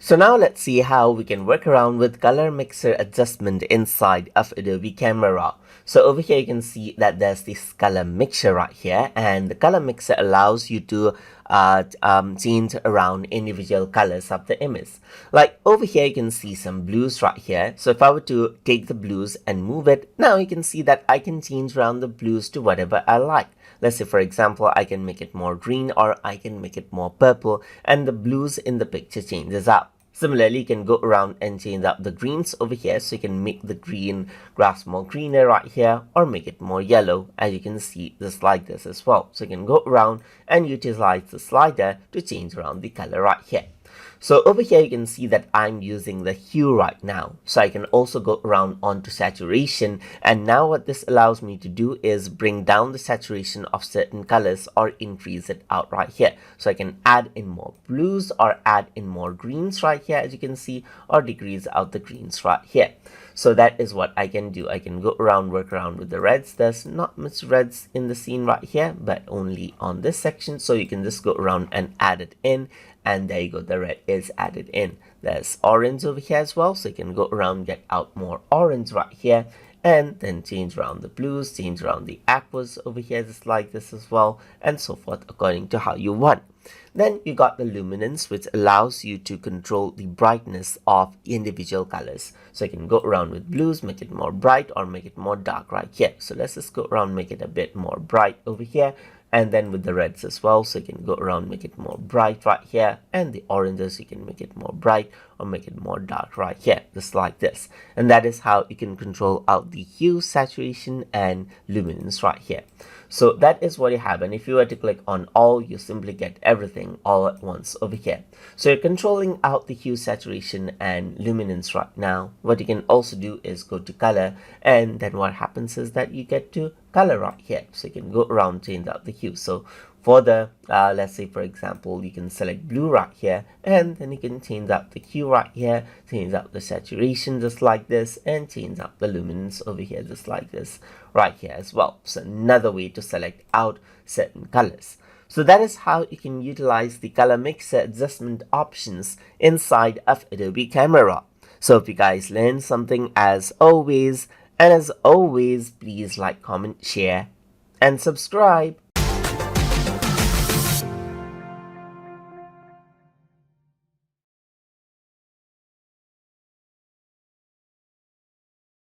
So now let's see how we can work around with color mixer adjustment inside of Adobe Camera RAW. So over here you can see that there's this color mixer right here, and the color mixer allows you to change around individual colors of the image. Like over here you can see some blues right here. So if I were to take the blues and move it, now you can see that I can change around the blues to whatever I like. Let's say for example I can make it more green or I can make it more purple, and the blues in the picture changes out. Similarly, you can go around and change up the greens over here, so you can make the green grass more greener right here or make it more yellow, as you can see just like this as well. So you can go around and utilize the slider to change around the color right here. So over here you can see that I'm using the hue right now. So I can also go around onto saturation, and now what this allows me to do is bring down the saturation of certain colors or increase it out right here. So I can add in more blues or add in more greens right here, as you can see, or decrease out the greens right here. So that is what I can do. I can go around, work around with the reds. There's not much reds in the scene right here, but only on this section. So you can just go around and add it in, and there you go, the red is added in. There's orange over here as well, so you can go around, get out more orange right here, and then change around the blues, change around the aquas over here just like this as well, and so forth according to how you want. Then you got the luminance, which allows you to control the brightness of individual colors. So you can go around with blues, make it more bright or make it more dark right here. So let's just go around, make it a bit more bright over here. And then with the reds as well, so you can go around, make it more bright right here, and the oranges you can make it more bright or make it more dark right here, just like this. And that is how you can control out the hue, saturation and luminance right here. So that is what you have, and if you were to click on all, you simply get everything all at once over here. So you're controlling out the hue, saturation and luminance right now. What you can also do is go to color, and then what happens is that you get to color right here. So you can go around, change out the hue. So for the let's say for example you can select blue right here, and then you can change out the hue right here, change out the saturation just like this, and change out the luminance over here just like this right here as well. So another way to select out certain colors. So that is how you can utilize the color mixer adjustment options inside of Adobe Camera RAW. So if you guys learned something, as always, please like, comment, share and subscribe.